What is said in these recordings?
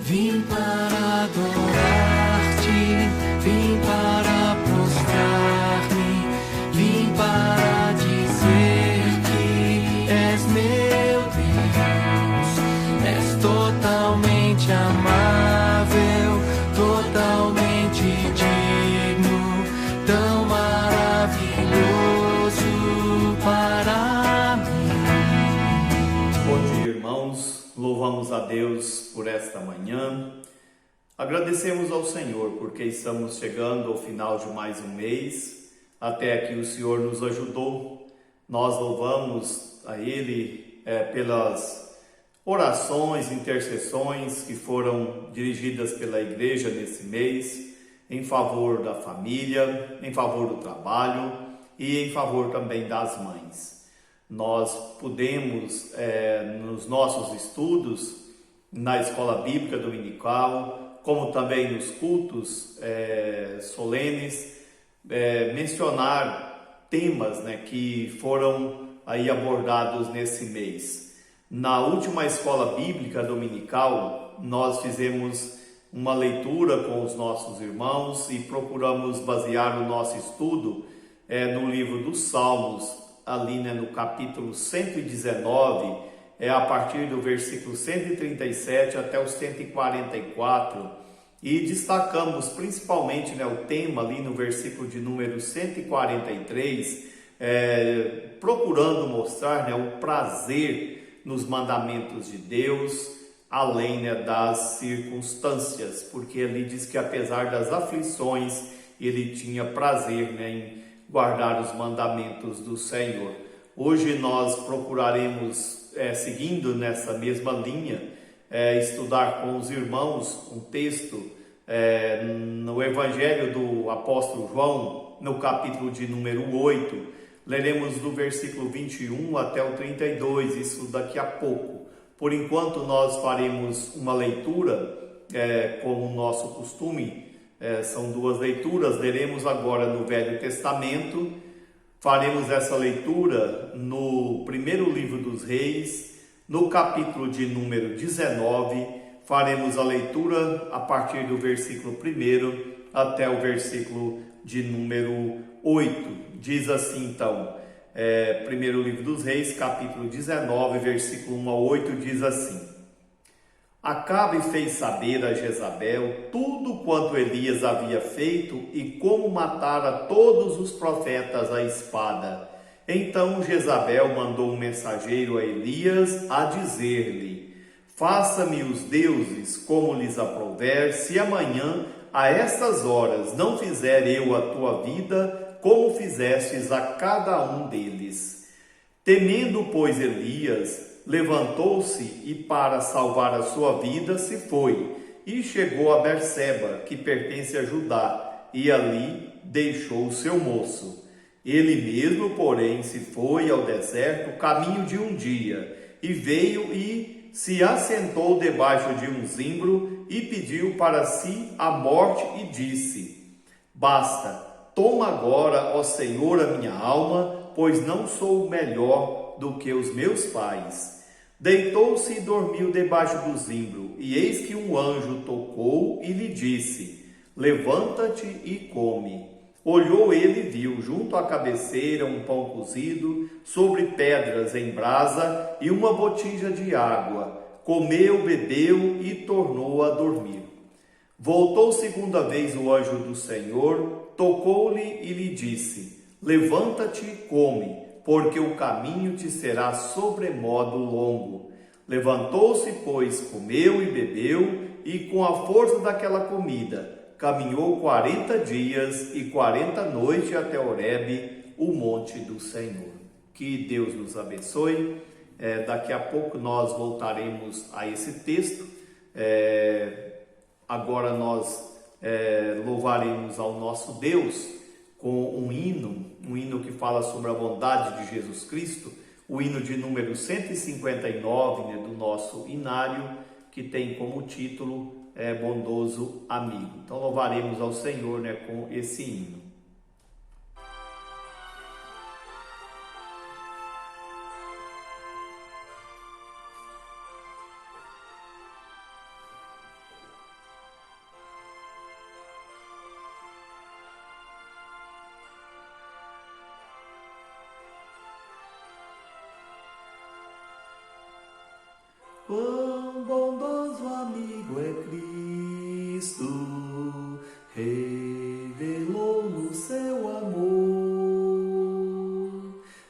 Vim para adorar-te, vim para prostrar-me, vim para dizer que és meu Deus. És totalmente amável, totalmente digno, tão maravilhoso para mim. Bom dia, irmãos. Louvamos a Deus por esta manhã. Agradecemos ao Senhor porque estamos chegando ao final de mais um mês. Até aqui o Senhor nos ajudou. Nós louvamos a Ele pelas orações, intercessões que foram dirigidas pela igreja nesse mês, em favor da família, em favor do trabalho e em favor também das mães. Nós pudemos, nos nossos estudos, na escola bíblica dominical, como também nos cultos solenes, mencionar temas, que foram aí abordados nesse mês. Na última escola bíblica dominical, nós fizemos uma leitura com os nossos irmãos e procuramos basear o nosso estudo no livro dos Salmos, ali no capítulo 119, a partir do versículo 137 até o 144, e destacamos principalmente o tema ali no versículo de número 143, procurando mostrar o prazer nos mandamentos de Deus, além das circunstâncias, porque ali diz que apesar das aflições, ele tinha prazer em guardar os mandamentos do Senhor. Hoje nós procuraremos, seguindo nessa mesma linha, estudar com os irmãos um texto no Evangelho do Apóstolo João, no capítulo de número 8, leremos do versículo 21 até o 32, isso daqui a pouco. Por enquanto nós faremos uma leitura, como o nosso costume, são duas leituras. Leremos agora no Velho Testamento, faremos essa leitura no primeiro livro dos Reis, no capítulo de número 19, faremos a leitura a partir do versículo 1 até o versículo de número 8. Diz assim então, primeiro livro dos Reis, capítulo 19, versículo 1 a 8, diz assim: Acabe fez saber a Jezabel tudo quanto Elias havia feito e como matara todos os profetas à espada. Então Jezabel mandou um mensageiro a Elias a dizer-lhe: Faça-me os deuses como lhes aprouver, se amanhã a estas horas não fizer eu a tua vida como fizestes a cada um deles. Temendo, pois, Elias, levantou-se e para salvar a sua vida se foi, e chegou a Berseba, que pertence a Judá, e ali deixou o seu moço. Ele mesmo, porém, se foi ao deserto, caminho de um dia, e veio e se assentou debaixo de um zimbro, e pediu para si a morte, e disse: Basta, toma agora, ó Senhor, a minha alma, pois não sou melhor do que os meus pais. Deitou-se e dormiu debaixo do zimbro, e eis que um anjo tocou e lhe disse: Levanta-te e come. Olhou ele e viu junto à cabeceira um pão cozido, sobre pedras em brasa, e uma botija de água. Comeu, bebeu e tornou a dormir. Voltou segunda vez o anjo do Senhor, tocou-lhe e lhe disse: Levanta-te e come, porque o caminho te será sobremodo longo. Levantou-se, pois, comeu e bebeu, e com a força daquela comida, caminhou 40 dias e 40 noites até Horebe, o monte do Senhor. Que Deus nos abençoe. Daqui a pouco nós voltaremos a esse texto. Agora nós louvaremos ao nosso Deus com um hino que fala sobre a bondade de Jesus Cristo, o hino de número 159, do nosso inário, que tem como título Bondoso Amigo. Então louvaremos ao Senhor com esse hino. Quão bondoso amigo é Cristo, revelou-nos seu amor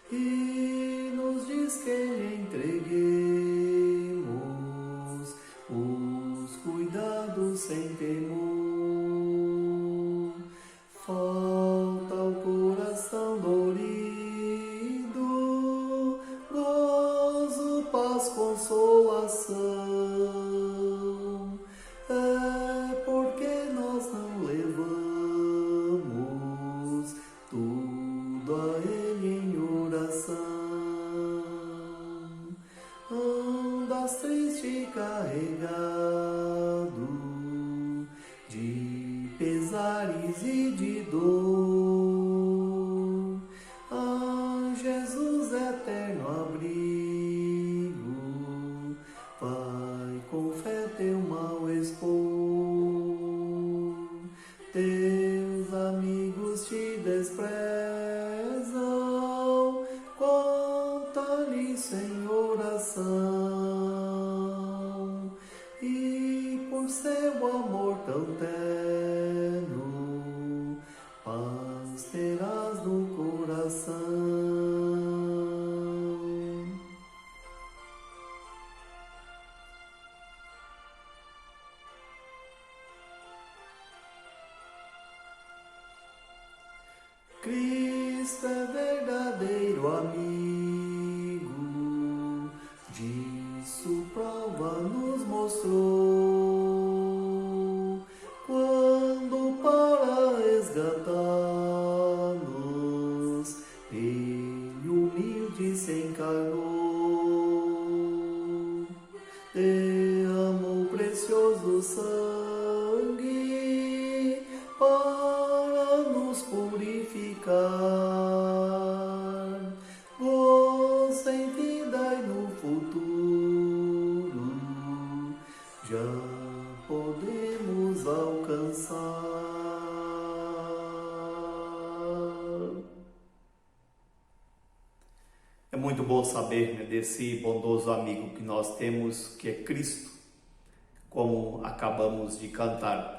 e nos diz que entreguemos os cuidados sem temor. Falta o coração dorido, gozo, paz, consolação. É porque nós não levamos tudo a Ele em oração. Andas triste e carregado de pesares e de dor. Ah, Jesus, eterno abrigo, vai com fé teu mal expor. Teus amigos te desprezam, conta-lhes em oração. E por seu amor tão terno, paz terás no coração. Cristo é verdadeiro amigo, disso prova nos mostrou, quando para resgatar-nos, Ele humilde se encarnou, derramou precioso sangue para nos purificar. Gozo em vida e no futuro já podemos alcançar. É muito bom saber, né, desse bondoso amigo que nós temos, que é Cristo, como acabamos de cantar.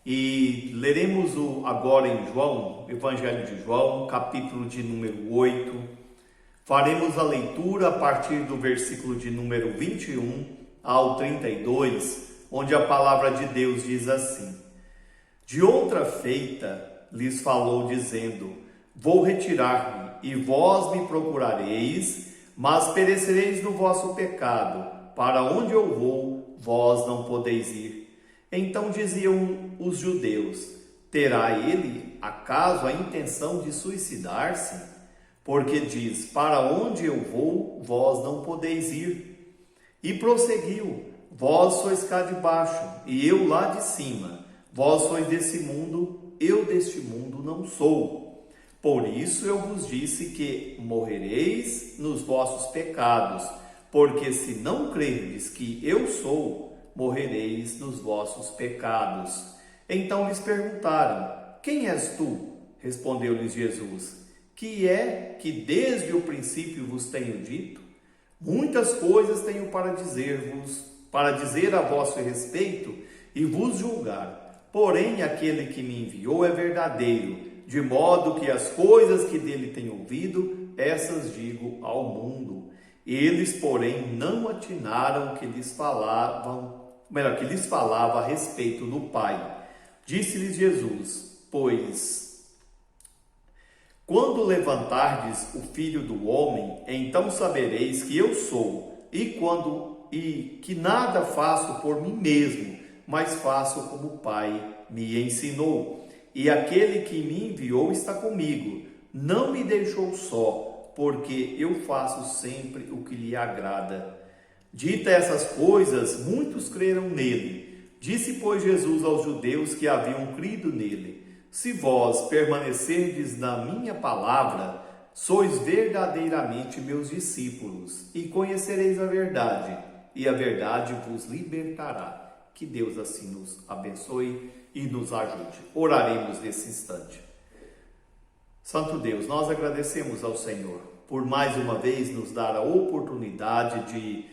E leremos agora em João, Evangelho de João, capítulo de número 8. Faremos a leitura a partir do versículo de número 21 ao 32, onde a palavra de Deus diz assim: De outra feita lhes falou, dizendo: Vou retirar-me, e vós me procurareis, mas perecereis no vosso pecado. Para onde eu vou, vós não podeis ir. Então diziam os judeus: Terá ele, acaso, a intenção de suicidar-se? Porque diz: Para onde eu vou, vós não podeis ir. E prosseguiu: Vós sois cá de baixo, e eu lá de cima. Vós sois desse mundo, eu deste mundo não sou. Por isso eu vos disse que morrereis nos vossos pecados, porque se não crerdes que eu sou, morrereis nos vossos pecados. Então lhes perguntaram: Quem és tu? Respondeu-lhes Jesus: Que é que desde o princípio vos tenho dito? Muitas coisas tenho para dizer a vosso respeito e vos julgar. Porém, aquele que me enviou é verdadeiro, de modo que as coisas que dele tenho ouvido, essas digo ao mundo. Eles, porém, não atinaram que lhes falava a respeito do Pai. Disse-lhes Jesus: Pois, quando levantardes o Filho do Homem, então sabereis que eu sou, e que nada faço por mim mesmo, mas faço como o Pai me ensinou. E aquele que me enviou está comigo, não me deixou só, porque eu faço sempre o que lhe agrada. Dita essas coisas, muitos creram nele. Disse, pois, Jesus aos judeus que haviam crido nele: Se vós permanecerdes na minha palavra, sois verdadeiramente meus discípulos, e conhecereis a verdade, e a verdade vos libertará. Que Deus assim nos abençoe e nos ajude. Oraremos nesse instante. Santo Deus, nós agradecemos ao Senhor por mais uma vez nos dar a oportunidade de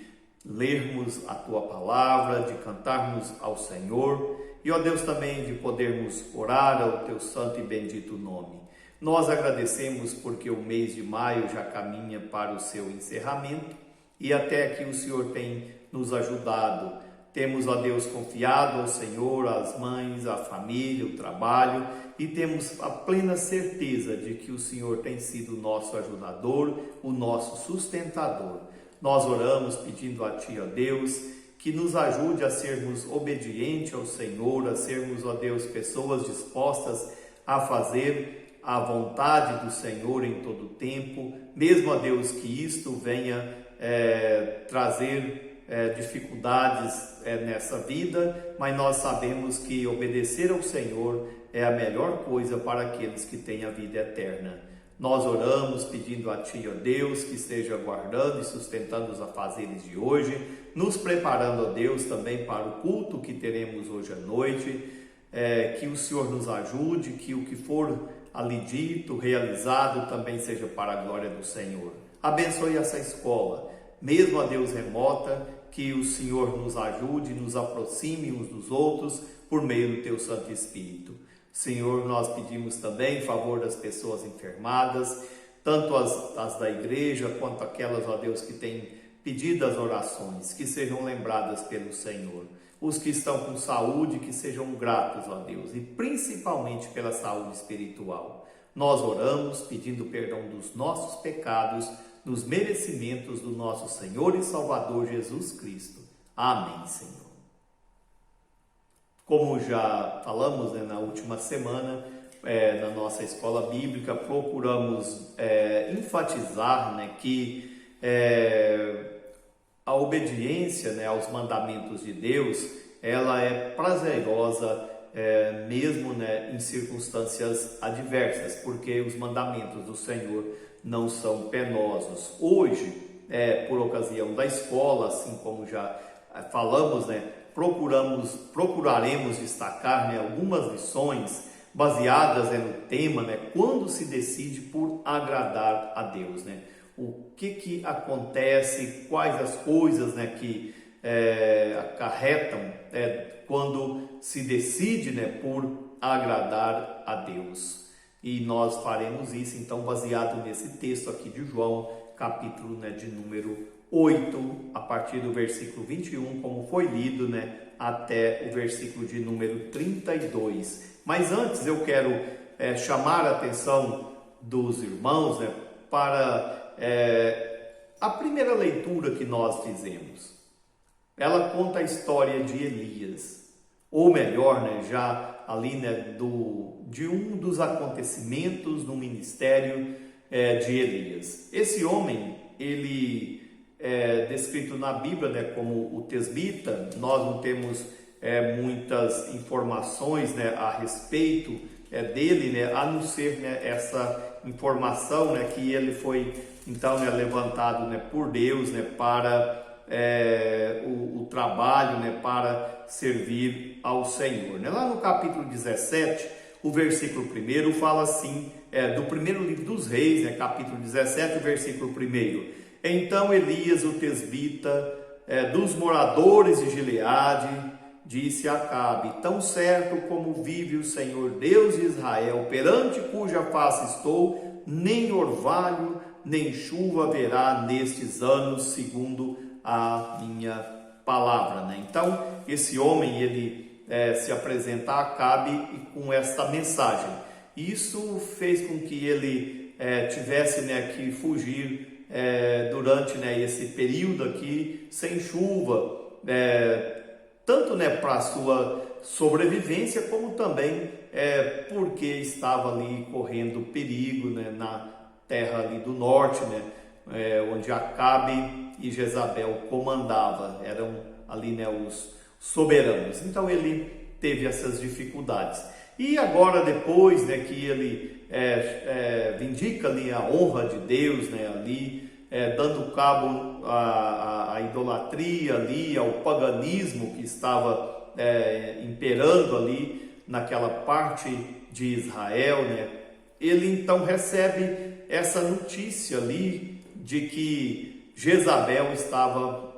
lermos a Tua palavra, de cantarmos ao Senhor e, ó Deus, também de podermos orar ao Teu santo e bendito nome. Nós agradecemos porque o mês de maio já caminha para o seu encerramento e até aqui o Senhor tem nos ajudado. Temos, ó Deus, confiado ao Senhor as mães, a família, o trabalho e temos a plena certeza de que o Senhor tem sido o nosso ajudador, o nosso sustentador. Nós oramos pedindo a Ti, ó Deus, que nos ajude a sermos obedientes ao Senhor, a sermos, ó Deus, pessoas dispostas a fazer a vontade do Senhor em todo o tempo, mesmo, ó Deus, que isto venha trazer dificuldades nessa vida, mas nós sabemos que obedecer ao Senhor é a melhor coisa para aqueles que têm a vida eterna. Nós oramos pedindo a Ti, ó Deus, que esteja guardando e sustentando os afazeres de hoje, nos preparando, ó Deus, também para o culto que teremos hoje à noite, que o Senhor nos ajude, que o que for ali dito, realizado, também seja para a glória do Senhor. Abençoe essa escola, mesmo a Deus remota, que o Senhor nos ajude, nos aproxime uns dos outros por meio do Teu Santo Espírito. Senhor, nós pedimos também em favor das pessoas enfermadas, tanto as da igreja quanto aquelas, ó Deus, que têm pedido as orações, que sejam lembradas pelo Senhor. Os que estão com saúde, que sejam gratos, ó Deus, e principalmente pela saúde espiritual. Nós oramos pedindo perdão dos nossos pecados, nos merecimentos do nosso Senhor e Salvador Jesus Cristo. Amém, Senhor. Como já falamos na última semana, na nossa escola bíblica, procuramos enfatizar que a obediência aos mandamentos de Deus, ela é prazerosa mesmo em circunstâncias adversas, porque os mandamentos do Senhor não são penosos. Hoje, por ocasião da escola, assim como já falamos, procuraremos destacar algumas lições baseadas no tema, quando se decide por agradar a Deus, o que acontece, quais as coisas que acarretam quando se decide por agradar a Deus. E nós faremos isso então baseado nesse texto aqui de João, capítulo de número 8, a partir do versículo 21, como foi lido, até o versículo de número 32. Mas antes eu quero chamar a atenção dos irmãos para a primeira leitura que nós fizemos. Ela conta a história de Elias, ou melhor, já ali de um dos acontecimentos no ministério de Elias. Esse homem, ele é descrito na Bíblia como o tesbita. Nós não temos muitas informações a respeito dele, a não ser essa informação que ele foi então levantado por Deus para o trabalho, para servir ao Senhor. Lá no capítulo 17, o versículo 1 fala assim, do primeiro livro dos Reis, capítulo 17, versículo 1. Então Elias, o tesbita, dos moradores de Gileade, disse a Acabe: tão certo como vive o Senhor Deus de Israel, perante cuja face estou, nem orvalho, nem chuva haverá nestes anos, segundo a minha palavra. Então, esse homem, ele se apresenta a Acabe com esta mensagem. Isso fez com que ele tivesse que fugir durante esse período aqui, sem chuva, tanto para a sua sobrevivência, como também porque estava ali correndo perigo na terra ali do norte, onde Acabe e Jezabel comandava, eram ali os soberanos. Então ele teve essas dificuldades. E agora, depois que ele vindica ali a honra de Deus, ali dando cabo à idolatria ali, ao paganismo que estava imperando ali naquela parte de Israel, ele então recebe essa notícia ali de que Jezabel estava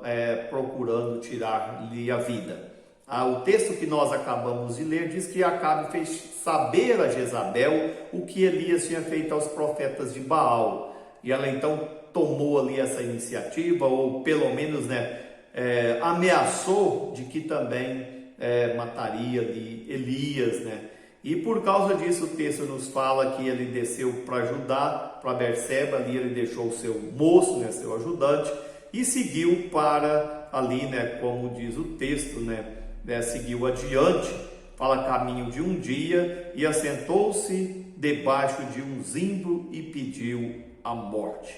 procurando tirar-lhe a vida. O texto que nós acabamos de ler diz que Acabe fez saber a Jezabel o que Elias tinha feito aos profetas de Baal. E ela então tomou ali essa iniciativa, ou pelo menos ameaçou de que também mataria ali Elias, E por causa disso o texto nos fala que ele desceu para Judá, para Berseba, ali ele deixou o seu moço, seu ajudante, e seguiu para ali, como diz o texto, seguiu adiante, fala caminho de um dia, e assentou-se debaixo de um zimbro e pediu a morte.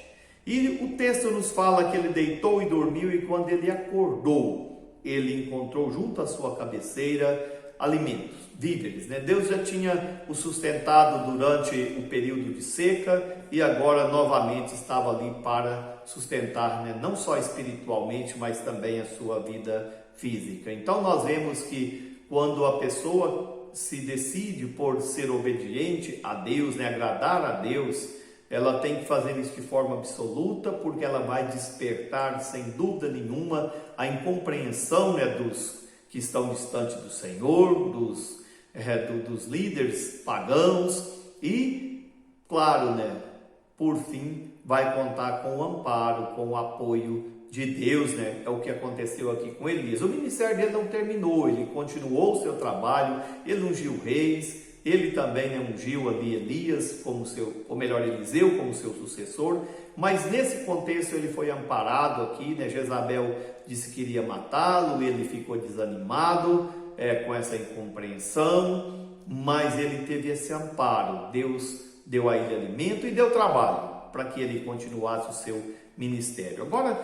E o texto nos fala que ele deitou e dormiu, e quando ele acordou, ele encontrou junto à sua cabeceira alimentos, víveres, Deus já tinha o sustentado durante o período de seca e agora novamente estava ali para sustentar, não só espiritualmente, mas também a sua vida física. Então nós vemos que quando a pessoa se decide por ser obediente a Deus, agradar a Deus, ela tem que fazer isso de forma absoluta, porque ela vai despertar sem dúvida nenhuma a incompreensão dos que estão distantes do Senhor, dos líderes pagãos e, claro, por fim, vai contar com o amparo, com o apoio de Deus, É o que aconteceu aqui com Elias. O ministério dele não terminou, ele continuou o seu trabalho, ele ungiu reis, ele também ungiu ali Elias, Eliseu como seu sucessor, mas nesse contexto ele foi amparado aqui, Jezabel disse que iria matá-lo, ele ficou desanimado com essa incompreensão, mas ele teve esse amparo. Deus deu a ele alimento e deu trabalho para que ele continuasse o seu ministério. Agora,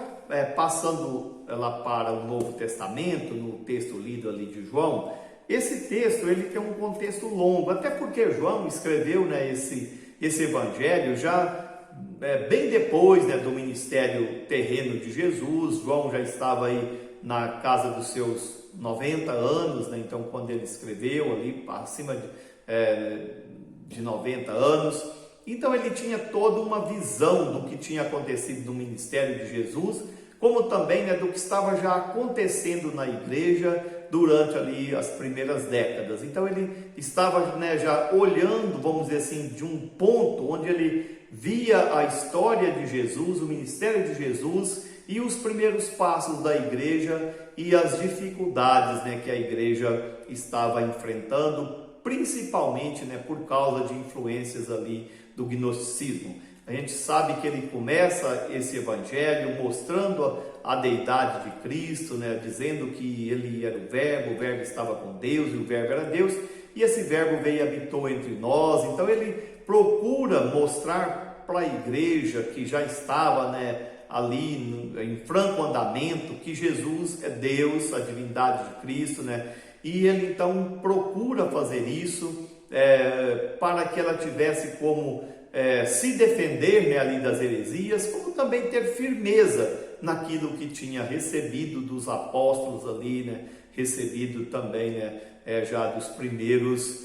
passando lá para o Novo Testamento, no texto lido ali de João, esse texto ele tem um contexto longo, até porque João escreveu esse evangelho já bem depois do ministério terreno de Jesus. João já estava aí na casa dos seus 90 anos, então quando ele escreveu ali acima de 90 anos, então ele tinha toda uma visão do que tinha acontecido no ministério de Jesus, como também do que estava já acontecendo na igreja durante ali as primeiras décadas. Então ele estava já olhando, vamos dizer assim, de um ponto onde ele via a história de Jesus, o ministério de Jesus e os primeiros passos da igreja e as dificuldades que a igreja estava enfrentando, principalmente por causa de influências ali do gnosticismo. A gente sabe que ele começa esse evangelho mostrando a deidade de Cristo, dizendo que ele era o verbo estava com Deus e o verbo era Deus, e esse verbo veio e habitou entre nós. Então ele procura mostrar para a igreja que já estava ali em franco andamento, que Jesus é Deus, a divindade de Cristo, e ele então procura fazer isso para que ela tivesse como se defender ali das heresias, como também ter firmeza naquilo que tinha recebido dos apóstolos ali, recebido também já dos primeiros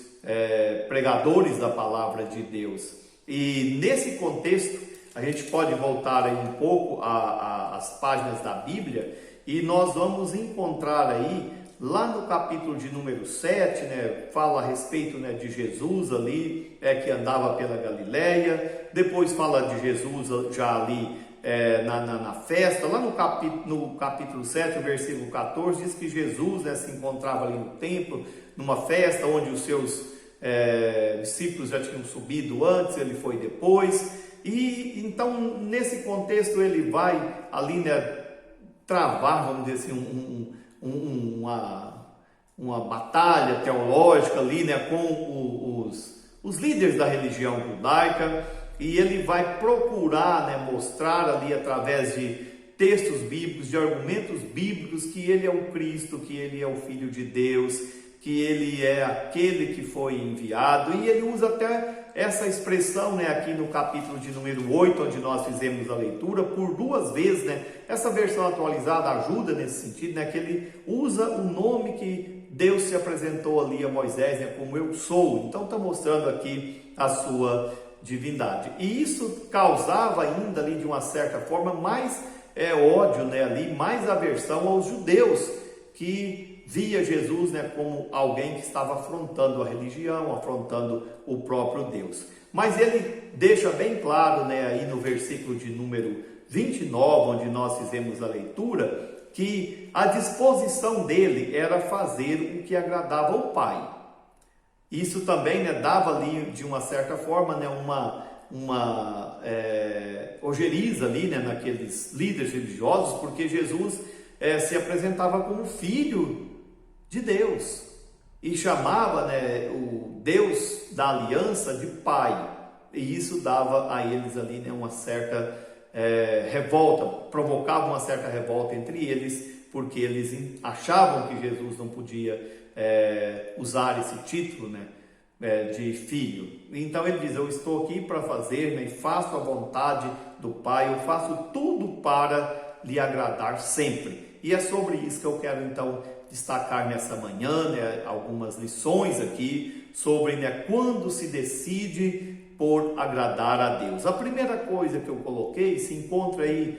pregadores da palavra de Deus. E nesse contexto a gente pode voltar aí um pouco às páginas da Bíblia e nós vamos encontrar aí lá no capítulo de número 7, fala a respeito de Jesus ali, que andava pela Galileia. Depois fala de Jesus já ali na festa. Lá no capítulo 7, o versículo 14, diz que Jesus se encontrava ali no templo, numa festa onde os seus discípulos já tinham subido antes, ele foi depois. E então nesse contexto ele vai ali travar, vamos dizer assim, uma batalha teológica ali com os líderes da religião judaica, e ele vai procurar mostrar ali através de textos bíblicos, de argumentos bíblicos, que ele é o Cristo, que ele é o Filho de Deus, que ele é aquele que foi enviado. E ele usa até essa expressão aqui no capítulo de número 8, onde nós fizemos a leitura, por duas vezes. Essa versão atualizada ajuda nesse sentido, que ele usa o nome que Deus se apresentou ali a Moisés, como eu sou. Então está mostrando aqui a sua divindade. E isso causava ainda ali, de uma certa forma, mais ódio, né, ali, mais aversão aos judeus, que via Jesus, né, como alguém que estava afrontando a religião, afrontando o próprio Deus. Mas ele deixa bem claro, né, aí no versículo de número 29, onde nós fizemos a leitura, que a disposição dele era fazer o que agradava ao Pai. Isso também, né, dava ali, de uma certa forma, né, uma ojeriza ali, né, naqueles líderes religiosos, porque Jesus se apresentava como filho de Deus e chamava, né, o Deus da aliança de Pai, e isso dava a eles ali, né, uma certa revolta, provocava uma certa revolta entre eles, porque eles achavam que Jesus não podia usar esse título, né, de filho. Então ele diz: eu estou aqui para fazer, né, e faço a vontade do Pai, eu faço tudo para lhe agradar sempre. E é sobre isso que eu quero então destacar nessa manhã, né, algumas lições aqui sobre, né, quando se decide por agradar a Deus. A primeira coisa que eu coloquei se encontra aí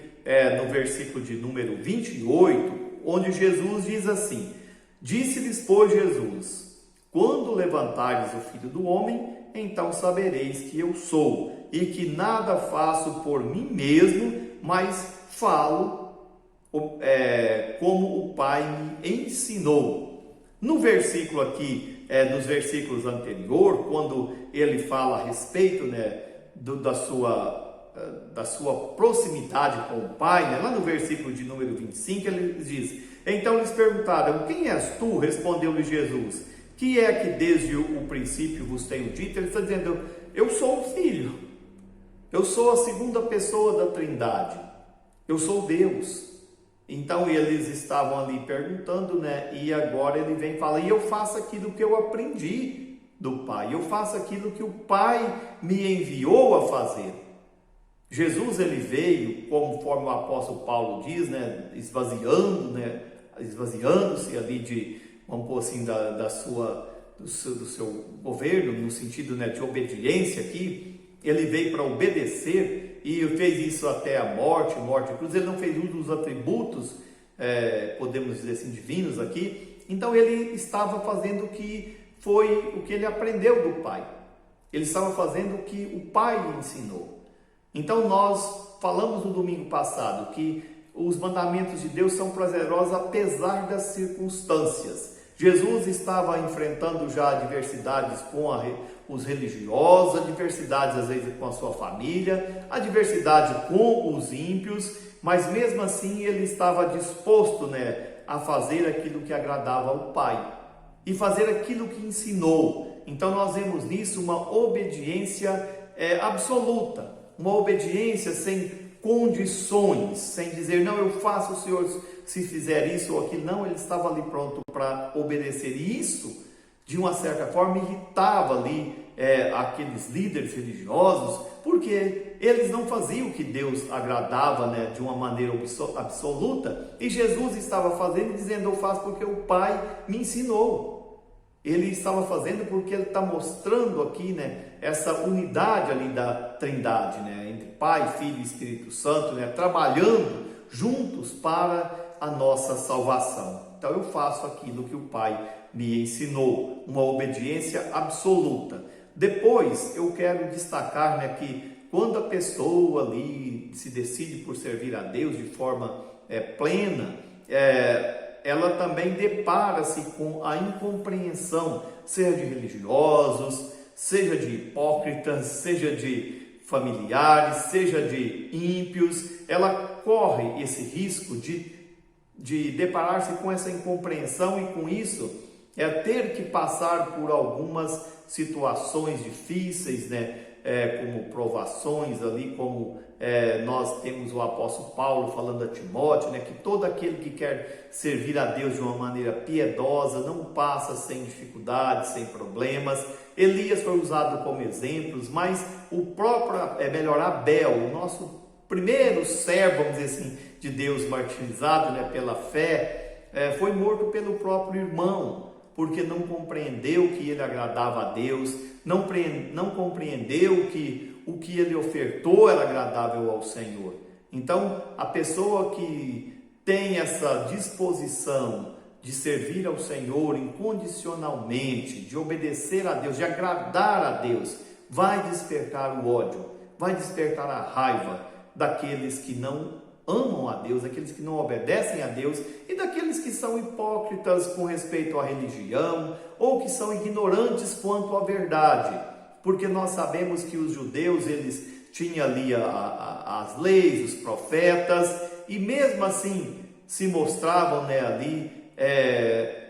no versículo de número 28, onde Jesus diz assim: disse-lhes, pois, Jesus: quando levantares o Filho do Homem, então sabereis que eu sou, e que nada faço por mim mesmo, mas falo como o Pai me ensinou. No versículo aqui, nos versículos anteriores, quando ele fala a respeito, né, da sua proximidade com o Pai, né, lá no versículo de número 25, ele diz: então lhes perguntaram: quem és tu? Respondeu-lhe Jesus: que é que desde o princípio vos tenho dito? Ele está dizendo: eu sou o Filho, eu sou a segunda pessoa da Trindade, eu sou Deus. Então eles estavam ali perguntando, né? E agora ele vem e fala: e eu faço aquilo que eu aprendi do Pai, eu faço aquilo que o Pai me enviou a fazer. Jesus, ele veio, conforme o apóstolo Paulo diz, né, esvaziando-se ali de, vamos pôr assim, do seu governo, no sentido, né, de obediência aqui. Ele veio para obedecer e fez isso até a morte de cruz. Ele não fez uso dos atributos, podemos dizer assim, divinos aqui. Então ele estava fazendo o que ele aprendeu do Pai. Ele estava fazendo o que o Pai lhe ensinou. Então nós falamos no domingo passado que os mandamentos de Deus são prazerosos apesar das circunstâncias. Jesus estava enfrentando já adversidades com os religiosos, adversidades às vezes com a sua família, adversidade com os ímpios, mas mesmo assim ele estava disposto, né, a fazer aquilo que agradava ao Pai e fazer aquilo que ensinou. Então nós vemos nisso uma obediência absoluta, uma obediência sem condições, sem dizer: não, eu faço, o Senhor se fizer isso ou aquilo. Não, ele estava ali pronto para obedecer. E isso, de uma certa forma, irritava ali aqueles líderes religiosos, porque eles não faziam o que Deus agradava, né, de uma maneira absoluta. E Jesus estava fazendo, dizendo: eu faço porque o Pai me ensinou. Ele estava fazendo porque ele está mostrando aqui, né, essa unidade ali da Trindade, né, entre Pai, Filho e Espírito Santo, né, trabalhando juntos para a nossa salvação. Então eu faço aquilo que o Pai me ensinou, uma obediência absoluta. Depois eu quero destacar, né, que quando a pessoa ali se decide por servir a Deus de forma plena, ela também depara-se com a incompreensão, seja de religiosos, seja de hipócritas, seja de familiares, seja de ímpios. Ela corre esse risco de deparar-se com essa incompreensão e com isso ter que passar por algumas situações difíceis, né? Como provações ali, como nós temos o apóstolo Paulo falando a Timóteo, né, que todo aquele que quer servir a Deus de uma maneira piedosa não passa sem dificuldades, sem problemas. Elias foi usado como exemplo, mas o próprio Abel, o nosso primeiro servo, vamos dizer assim, de Deus, martirizado, né, pela fé, foi morto pelo próprio irmão, porque não compreendeu que ele agradava a Deus, não compreendeu que o que ele ofertou era agradável ao Senhor. Então, a pessoa que tem essa disposição de servir ao Senhor incondicionalmente, de obedecer a Deus, de agradar a Deus, vai despertar o ódio, vai despertar a raiva daqueles que não amam a Deus, daqueles que não obedecem a Deus e daqueles que são hipócritas com respeito à religião ou que são ignorantes quanto à verdade, porque nós sabemos que os judeus, eles tinham ali as leis, os profetas, e mesmo assim se mostravam, ali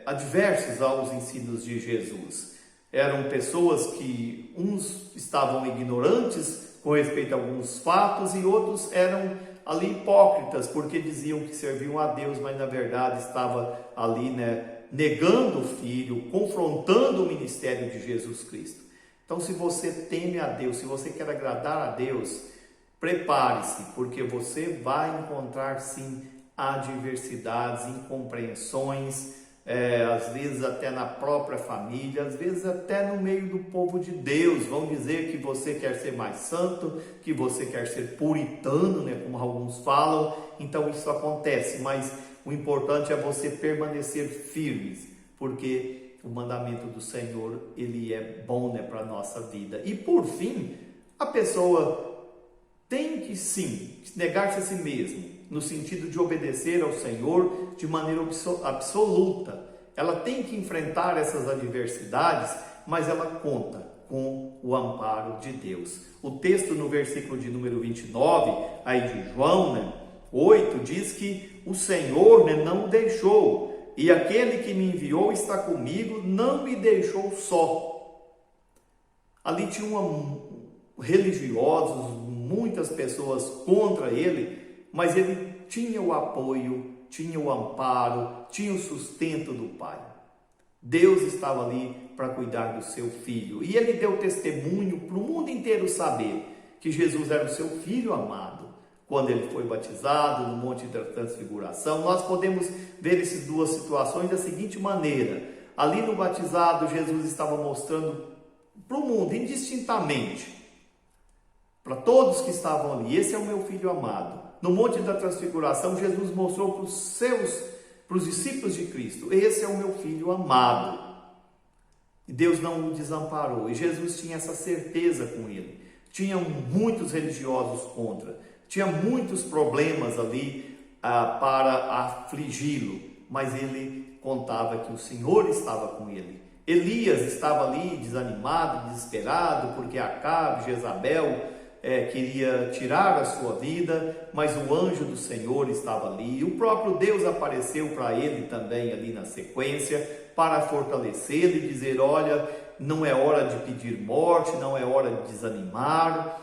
adversos aos ensinos de Jesus. Eram pessoas que uns estavam ignorantes com respeito a alguns fatos e outros eram ali hipócritas, porque diziam que serviam a Deus, mas na verdade estava ali, negando o Filho, confrontando o ministério de Jesus Cristo. Então, se você teme a Deus, se você quer agradar a Deus, prepare-se, porque você vai encontrar sim adversidades, incompreensões, às vezes até na própria família, às vezes até no meio do povo de Deus. Vão dizer que você quer ser mais santo, que você quer ser puritano, como alguns falam. Então isso acontece, mas o importante é você permanecer firmes, porque o mandamento do Senhor, ele é bom, para a nossa vida. E por fim, a pessoa tem que sim negar-se a si mesmo, no sentido de obedecer ao Senhor de maneira absoluta. Ela tem que enfrentar essas adversidades, mas ela conta com o amparo de Deus. O texto no versículo de número 29, aí de João, 8, diz que o Senhor, não o deixou, e aquele que me enviou está comigo, não me deixou só. Ali tinham religiosos, muitas pessoas contra ele, mas ele tinha o apoio, tinha o amparo, tinha o sustento do Pai. Deus estava ali para cuidar do seu filho. E ele deu testemunho para o mundo inteiro saber que Jesus era o seu filho amado. Quando ele foi batizado no Monte da Transfiguração, nós podemos ver essas duas situações da seguinte maneira. Ali no batizado, Jesus estava mostrando para o mundo, indistintamente, para todos que estavam ali: esse é o meu filho amado. No Monte da Transfiguração, Jesus mostrou para os discípulos de Cristo: esse é o meu filho amado. E Deus não o desamparou. E Jesus tinha essa certeza com ele. Tinha muitos religiosos contra, tinha muitos problemas ali para afligi-lo, mas ele contava que o Senhor estava com ele. Elias estava ali desanimado, desesperado, porque Acabe, Jezabel, queria tirar a sua vida, mas o anjo do Senhor estava ali, e o próprio Deus apareceu para ele também ali na sequência, para fortalecê-lo e dizer: olha, não é hora de pedir morte, não é hora de desanimar,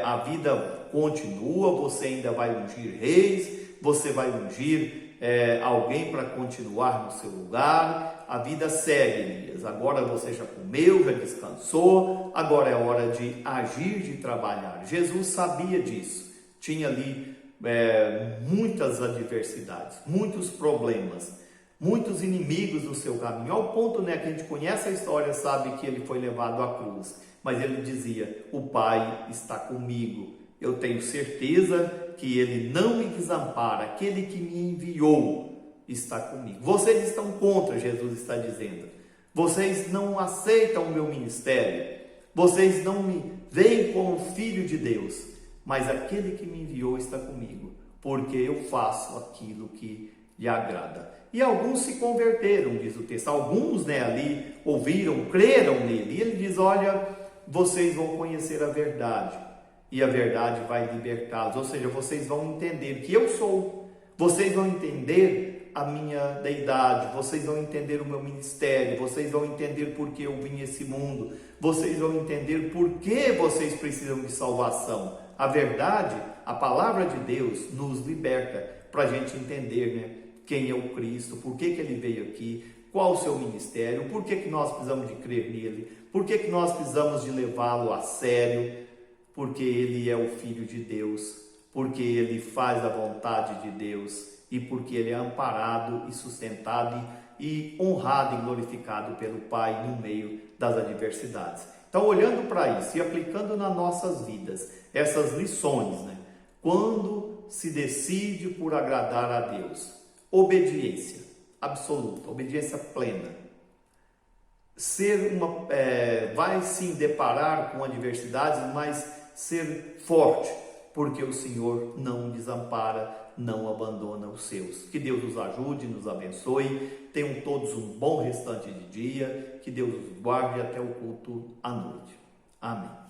a vida continua, você ainda vai ungir reis, você vai ungir alguém para continuar no seu lugar, a vida segue, Elias. Agora você já comeu, já descansou, agora é hora de agir, de trabalhar. Jesus sabia disso, tinha ali muitas adversidades, muitos problemas, muitos inimigos no seu caminho, ao ponto, que a gente conhece a história, sabe que ele foi levado à cruz, mas ele dizia: o Pai está comigo, eu tenho certeza que ele não me desampara, aquele que me enviou está comigo. Vocês estão contra, Jesus está dizendo, vocês não aceitam o meu ministério, vocês não me veem como filho de Deus, mas aquele que me enviou está comigo, porque eu faço aquilo que lhe agrada. E alguns se converteram, diz o texto, alguns ali ouviram, creram nele, e ele diz: olha, vocês vão conhecer a verdade, e a verdade vai libertá-los. Ou seja, vocês vão entender que eu sou, vocês vão entender a minha deidade, vocês vão entender o meu ministério, vocês vão entender por que eu vim a esse mundo, vocês vão entender por que vocês precisam de salvação. A verdade, a palavra de Deus nos liberta para a gente entender, quem é o Cristo, por que ele veio aqui, qual o seu ministério, por que nós precisamos de crer nele, por que nós precisamos de levá-lo a sério, porque ele é o Filho de Deus, porque ele faz a vontade de Deus e porque ele é amparado e sustentado e honrado e glorificado pelo Pai no meio das adversidades. Então, olhando para isso e aplicando nas nossas vidas essas lições, quando se decide por agradar a Deus, obediência absoluta, obediência plena. Vai sim deparar com adversidades, mas ser forte, porque o Senhor não desampara, não abandona os seus. Que Deus nos ajude, nos abençoe. Tenham todos um bom restante de dia. Que Deus os guarde até o culto à noite. Amém.